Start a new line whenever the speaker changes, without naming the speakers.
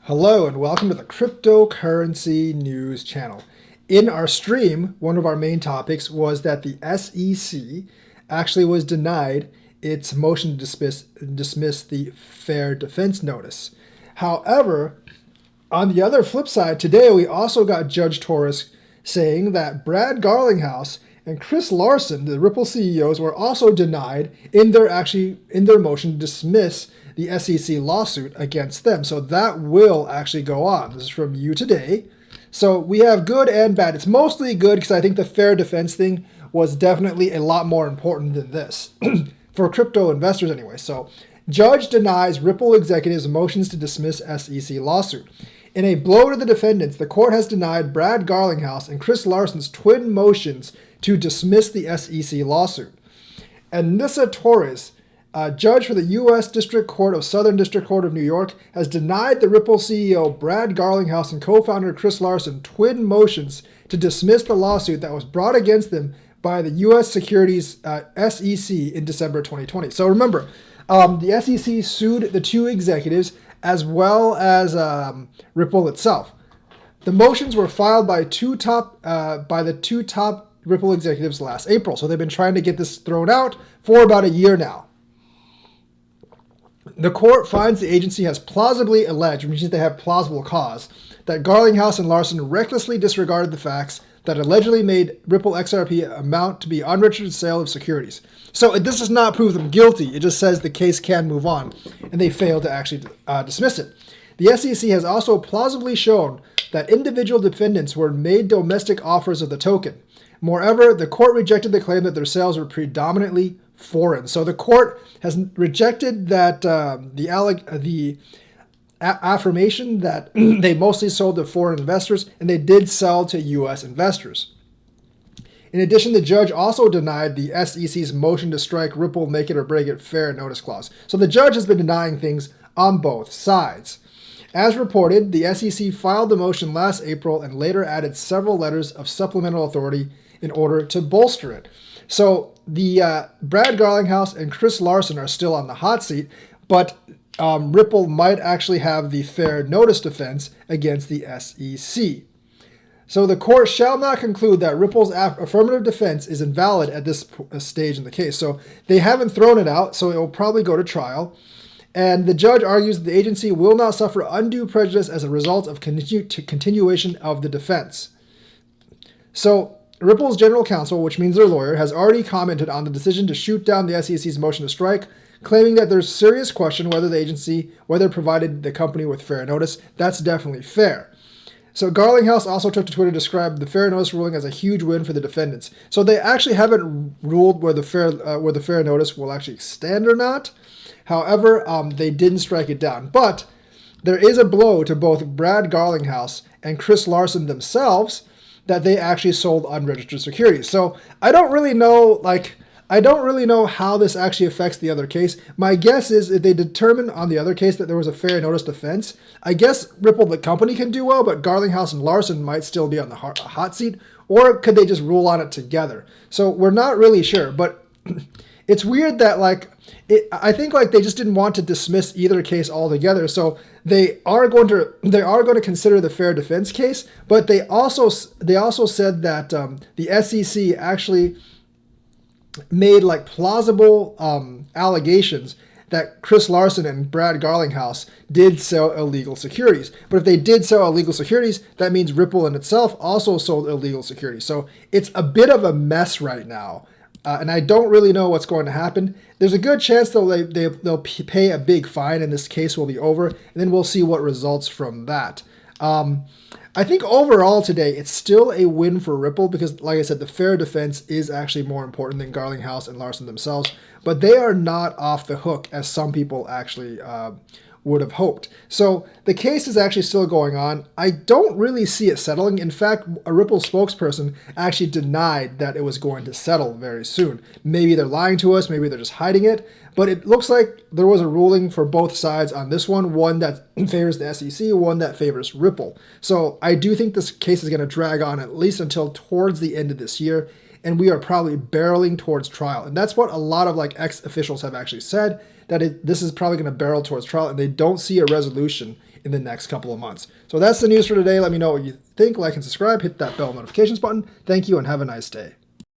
Hello and welcome to the Cryptocurrency News channel. In our stream, one of our main topics was that the SEC actually was denied its motion to dismiss the fair defense notice. However, on the other flip side, today we also got Judge Torres saying that Brad Garlinghouse and Chris Larson, the Ripple CEOs, were also denied in their motion to dismiss the SEC lawsuit against them. So that will actually go on. This is from You Today. So we have good and bad. It's mostly good because I think the fair defense thing was definitely a lot more important than this for crypto investors anyway. So judge denies Ripple executives' motions to dismiss SEC lawsuit. In a blow to the defendants, the court has denied Brad Garlinghouse and Chris Larson's twin motions to dismiss the SEC lawsuit. And Nissa Torres, a judge for the U.S. District Court of Southern District Court of New York, has denied the Ripple CEO Brad Garlinghouse and co-founder Chris Larson twin motions to dismiss the lawsuit that was brought against them by the U.S. Securities SEC in December 2020. So remember, the SEC sued the two executives as well as Ripple itself. The motions were filed by the two top Ripple executives last April. So they've been trying to get this thrown out for about a year now. The court finds the agency has plausibly alleged, which means they have plausible cause, that Garlinghouse and Larson recklessly disregarded the facts that allegedly made Ripple XRP amount to be unregistered sale of securities. So this does not prove them guilty. It just says the case can move on, and they failed to actually dismiss it. The SEC has also plausibly shown that individual defendants were made domestic offers of the token. Moreover, the court rejected the claim that their sales were predominantly foreign. So the court has rejected that the affirmation that they mostly sold to foreign investors, and they did sell to U.S. investors. In addition, the judge also denied the SEC's motion to strike Ripple make it or break it fair notice clause. So the judge has been denying things on both sides. As reported, the SEC filed the motion last April and later added several letters of supplemental authority in order to bolster it. So the Brad Garlinghouse and Chris Larson are still on the hot seat, but Ripple might actually have the fair notice defense against the SEC. So the court shall not conclude that Ripple's affirmative defense is invalid at this stage in the case. So they haven't thrown it out, so it will probably go to trial. And the judge argues that the agency will not suffer undue prejudice as a result of continuation of the defense. So Ripple's general counsel, which means their lawyer, has already commented on the decision to shoot down the SEC's motion to strike, claiming that there's serious question whether it provided the company with fair notice. That's definitely fair. So Garlinghouse also took to Twitter to describe the fair notice ruling as a huge win for the defendants. So they actually haven't ruled where the fair notice will actually stand or not. However, they didn't strike it down. But there is a blow to both Brad Garlinghouse and Chris Larson themselves that they actually sold unregistered securities. So I don't really know how this actually affects the other case. My guess is if they determine on the other case that there was a fair notice defense, I guess Ripple, the company, can do well, but Garlinghouse and Larson might still be on the hot seat, or could they just rule on it together? So we're not really sure, but it's weird that I think they just didn't want to dismiss either case altogether. So they are going to consider the fair defense case, but they also said that the SEC actually made plausible allegations that Chris Larson and Brad Garlinghouse did sell illegal securities. But if they did sell illegal securities, that means Ripple in itself also sold illegal securities. So it's a bit of a mess right now. And I don't really know what's going to happen. There's a good chance they'll pay a big fine and this case will be over, and then we'll see what results from that. I think overall today, it's still a win for Ripple because, like I said, the fair defense is actually more important than Garlinghouse and Larson themselves, but they are not off the hook as some people actually would have hoped. So the case is actually still going on. I don't really see it settling. In fact, a Ripple spokesperson actually denied that it was going to settle very soon. Maybe they're lying to us, maybe they're just hiding it, but it looks like there was a ruling for both sides on this one that favors the SEC, one that favors Ripple. So I do think this case is going to drag on at least until towards the end of this year, and we are probably barreling towards trial. And that's what a lot of ex-officials have actually said. that this is probably going to barrel towards trial, and they don't see a resolution in the next couple of months. So that's the news for today. Let me know what you think. Like and subscribe. Hit that bell notifications button. Thank you and have a nice day.